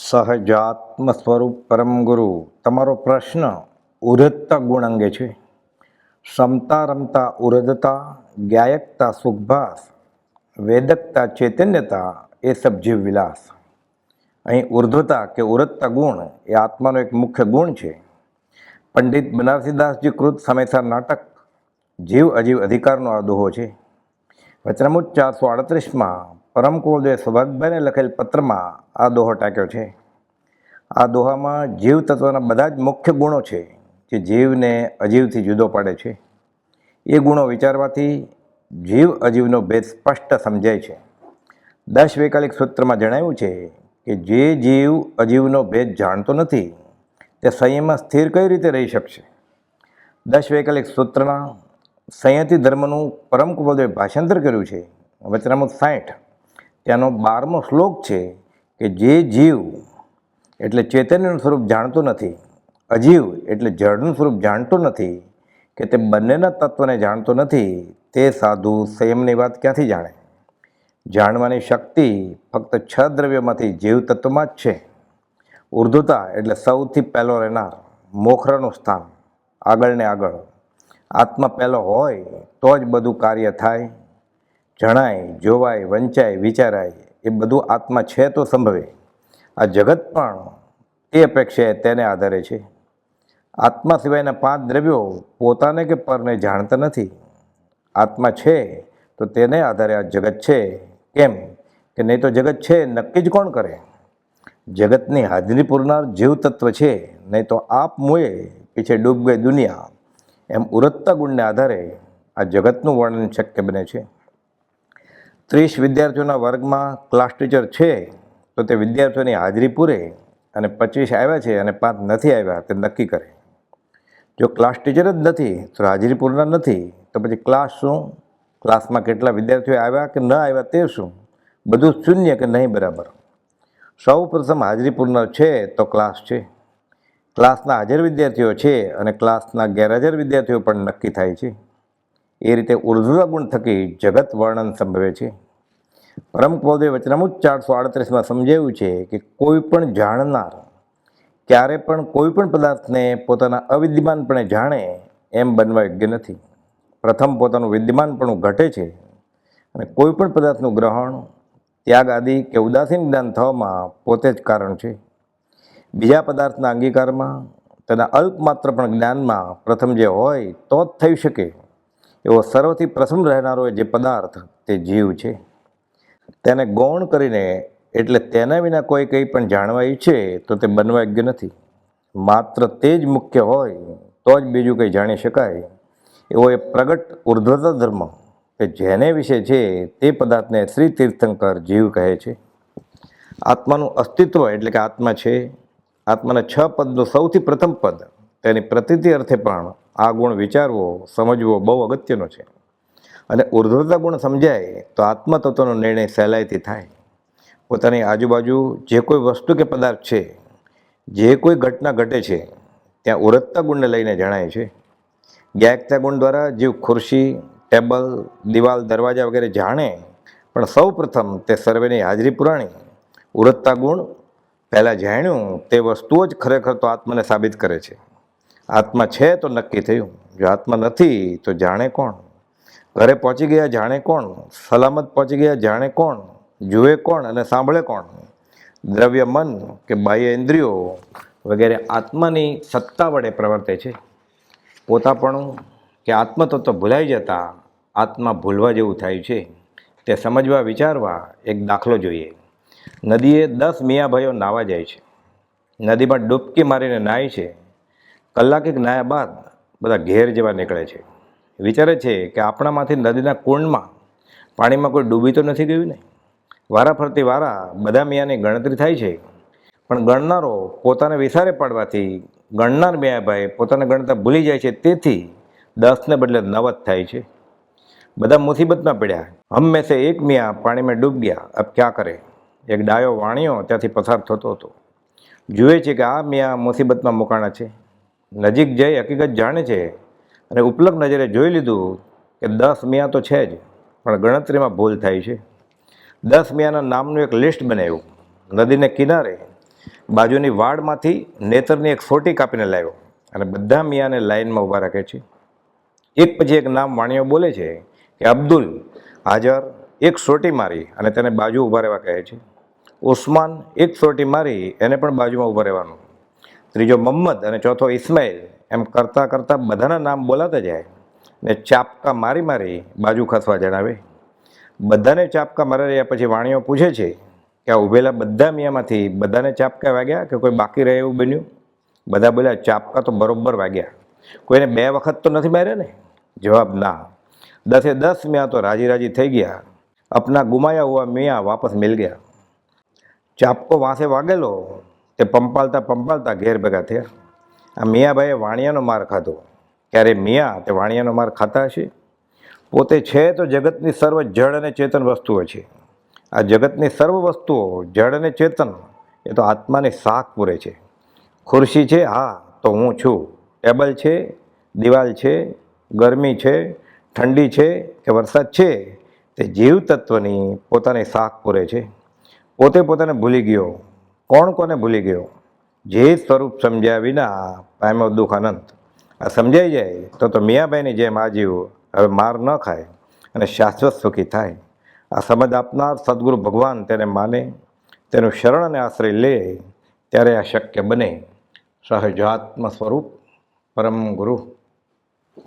સહજાત્મ સ્વરૂપ પરમ ગુરુ તમારો પ્રશ્ન ઉરજતા ગુણ અંગે છે. સમતા રમતા ઉરજતા, જ્ઞાયકતા સુખભાસ, વેદકતા ચૈતન્યતા એ સબ જીવ વિલાસ. અહીં ઉર્ધ્વતા કે ઉરજતા ગુણ એ આત્માનો એક મુખ્ય ગુણ છે. પંડિત બનારસીદાસજી કૃત સમયસાર નાટક જીવ અજીવ અધિકારનો આ દોહો છે. વચનામૃત 438માં પરમ કુવરદેવે સૌભાગ્યભાઈને લખેલ પત્રમાં આ દોહો ટાંક્યો છે. આ દોહામાં જીવ તત્વના બધા જ મુખ્ય ગુણો છે જે જીવને અજીવથી જુદો પાડે છે. એ ગુણો વિચારવાથી જીવ અજીવનો ભેદ સ્પષ્ટ સમજાય છે. 10 વૈકાલિક સૂત્રમાં જણાવ્યું છે કે જે જીવ અજીવનો ભેદ જાણતો નથી તે સંયમમાં સ્થિર કઈ રીતે રહી શકશે. 10 વૈકાલિક સૂત્રના સંયતિ ધર્મનું પરમ કુવરદેવે ભાષાંતર કર્યું છે. વચનામૃત 60 ત્યાંનો 12મો શ્લોક છે કે જે જીવ એટલે ચૈતન્યનું સ્વરૂપ જાણતો નથી, અજીવ એટલે જળનું સ્વરૂપ જાણતો નથી, કે તે બંનેના તત્વને જાણતો નથી, તે સાધુ સંયમની વાત ક્યાંથી જાણે. જાણવાની શક્તિ ફક્ત 6 દ્રવ્યોમાંથી જીવ તત્વમાં જ છે. ઉર્ધ્વતા એટલે સૌથી પહેલો રહેનાર, મોખરાનું સ્થાન, આગળ ને આગળ. આત્મા પહેલો હોય તો જ બધું કાર્ય થાય, જણાય, જોવાય, વંચાય, વિચારાય, એ બધું આત્મા છે તો સંભવે. આ જગત પણ તે અપેક્ષાએ તેને આધારે છે. આત્મા સિવાયના 5 દ્રવ્યો પોતાને કે પરને જાણતા નથી. આત્મા છે તો તેને આધારે આ જગત છે. કેમ કે નહીં તો જગત છે નક્કી જ કોણ કરે. જગતની હાજરી પૂરનાર જીવ તત્વ છે, નહીં તો આપ મુએ પીછે ડૂબ ગઈ દુનિયા. એમ ઉરજતા ગુણને આધારે આ જગતનું વર્ણન શક્ય બને છે. 30 વિદ્યાર્થીઓના વર્ગમાં ક્લાસ ટીચર છે તો તે વિદ્યાર્થીઓની હાજરી પૂરે અને 25 આવ્યા છે અને 5 નથી આવ્યા તે નક્કી કરે. જો ક્લાસ ટીચર જ નથી તો હાજરી પૂરનાર નથી તો પછી ક્લાસ શું? ક્લાસમાં કેટલા વિદ્યાર્થીઓ આવ્યા કે ન આવ્યા તે શું? બધું શૂન્ય કે નહીં બરાબર. સૌ પ્રથમ હાજરી પૂરનાર છે તો ક્લાસ છે. ક્લાસના હાજર વિદ્યાર્થીઓ છે અને ક્લાસના ગેરહાજર વિદ્યાર્થીઓ પણ નક્કી થાય છે. એ રીતે ઉર્ધ્વતા ગુણ થકી જગત વર્ણન સંભવે છે. પરમ કુવરદેવે વચનામૃત 438માં સમજાવ્યું છે કે કોઈ પણ જાણનાર ક્યારે પણ કોઈ પણ પદાર્થને પોતાના અવિદ્યમાનપણે જાણે એમ બનવા યોગ્ય નથી. પ્રથમ પોતાનું વિદ્યમાનપણું ઘટે છે અને કોઈ પણ પદાર્થનું ગ્રહણ, ત્યાગ આદિ કે ઉદાસીન જ્ઞાન થવામાં પોતે જ કારણ છે. બીજા પદાર્થના અંગીકારમાં, તેના અલ્પમાત્ર પણ જ્ઞાનમાં પ્રથમ જે હોય તો જ થઈ શકે એવો સર્વથી પ્રથમ રહેનારો જે પદાર્થ તે જીવ છે. તેને ગૌણ કરીને એટલે તેના વિના કોઈ કંઈ પણ જાણવા ઈચ્છે તો તે બનવા યોગ્ય નથી. માત્ર તે જ મુખ્ય હોય તો જ બીજું કંઈ જાણી શકાય એવો એ પ્રગટ ઉર્ધ્વતા ધર્મ કે જેને વિશે છે તે પદાર્થને શ્રી તીર્થંકર જીવ કહે છે. આત્માનું અસ્તિત્વ એટલે કે આત્મા છે. આત્માના 6 પદનું સૌથી પ્રથમ પદ તેની પ્રતીતિ અર્થે પણ આ ગુણ વિચારવો, સમજવો બહુ અગત્યનો છે. અને ઉર્ધ્વતા ગુણ સમજાય તો આત્મતત્વનો નિર્ણય સહેલાઈથી થાય. પોતાની આજુબાજુ જે કોઈ વસ્તુ કે પદાર્થ છે, જે કોઈ ઘટના ઘટે છે ત્યાં ઉરજતા ગુણને લઈને જણાય છે. જ્ઞાયકતા ગુણ દ્વારા જીવ ખુરશી, ટેબલ, દિવાલ, દરવાજા વગેરે જાણે, પણ સૌ પ્રથમ તે સર્વેની હાજરી પુરાણી. ઉરજતા ગુણ પહેલાં જાણ્યું તે વસ્તુઓ જ ખરેખર તો આત્માને સાબિત કરે છે. આત્મા છે તો નક્કી થયું, જો આત્મા નથી તો જાણે કોણ? ઘરે પહોંચી ગયા જાણે કોણ? સલામત પહોંચી ગયા જાણે કોણ? જુએ કોણ અને સાંભળે કોણ? દ્રવ્ય, મન કે બાહ્ય ઇન્દ્રિયો વગેરે આત્માની સત્તા વડે પ્રવર્તે છે. પોતાપણું કે આત્મતત્વ ભૂલાઈ જતાં આત્મા ભૂલવા જેવું થાય છે. તે સમજવા વિચારવા એક દાખલો જોઈએ. નદીએ 10 મિયાભાઈઓ નાહવા જાય છે. નદીમાં ડૂબકી મારીને નાહી છે. કલાકેક નાહ્યા બાદ બધા ઘેર જેવા નીકળે છે. વિચારે છે કે આપણામાંથી નદીના કુંડમાં પાણીમાં કોઈ ડૂબી તો નથી ગયું ને. વારા ફરતી વારા બધા મિયાની ગણતરી થાય છે, પણ ગણનારો પોતાને વિસારે પાડવાથી ગણનાર મિયાભાઈ પોતાને ગણતા ભૂલી જાય છે. તેથી 10ને બદલે 9 જ થાય છે. બધા મુસીબતમાં પડ્યા. હમ મેં સે એક મિયા પાણીમાં ડૂબ ગયા, અબ ક્યા કરે? એક ડાયો વાણિયો ત્યાંથી પસાર થતો હતો. જુએ છે કે આ મિયા મુસીબતમાં મુકાણા છે. નજીક જઈ હકીકત જાણે છે અને ઉપલક નજરે જોઈ લીધું કે 10 મિયા તો છે જ, પણ ગણતરીમાં ભૂલ થાય છે. 10 મિયાના નામનું એક લિસ્ટ બનાવ્યું. નદીને કિનારે બાજુની વાડમાંથી નેતરની એક સોટી કાપીને લાવ્યો અને બધા મિયાને લાઈનમાં ઊભા રાખે છે. એક પછી એક નામ વાણીઓ બોલે છે કે અબ્દુલ હાજર એક સોટી મારી અને તેને બાજુ ઊભા રહેવા કહે છે. ઉસ્માન એક સોટી મારી એને પણ બાજુમાં ઊભા રહેવાનું. ત્રીજો મોહમ્મદ અને ચોથો ઇસ્માઇલ, એમ કરતાં કરતાં બધાના નામ બોલાતા જાય ને ચાપકા મારી મારી બાજુ ખસવા જણાવે. બધાને ચાપકા મારી રહ્યા પછી વાણીઓ પૂછે છે કે આ ઊભેલા બધા મિયામાંથી બધાને ચાપકા વાગ્યા કે કોઈ બાકી રહે એવું બન્યું? બધા બોલ્યા ચાપકા તો બરોબર વાગ્યા. કોઈને 2 વખત તો નથી માર્યા ને? જવાબ ના. 10 મિયા તો રાજી રાજી થઈ ગયા. અપના ગુમાયા હુઆ મિયા વાપસ મિલ ગયા. ચાપકો વાંસે વાગેલો તે પંપાલતા પંપાલતા ઘેર ભેગા થયા. આ મિયાભાઈએ વાણિયાનો માર ખાધો. ક્યારે મિયા તે વાણિયાનો માર ખાતા હશે? પોતે છે તો જગતની સર્વ જડ અને ચેતન વસ્તુઓ છે. આ જગતની સર્વ વસ્તુઓ જડ અને ચેતન એ તો આત્માની શાખ પૂરે છે. ખુરશી છે, હા તો હું છું. ટેબલ છે, દિવાલ છે, ગરમી છે, ઠંડી છે કે વરસાદ છે, તે જીવ તત્વની પોતાની શાખ પૂરે છે. પોતે પોતાને ભૂલી ગયો. કોણ કોને ભૂલી ગયો? જે સ્વરૂપ સમજ્યા વિના પામ્યો દુઃખ અનંત. આ સમજાઈ જાય તો મિયાભાઈની જેમ આ જીવ હવે માર ન ખાય અને શાશ્વત સુખી થાય. આ સમજ આપનાર સદગુરુ ભગવાન તેને માને, તેનું શરણ અને આશ્રય લે ત્યારે આ શક્ય બને. સહજાત્મ સ્વરૂપ પરમ ગુરુ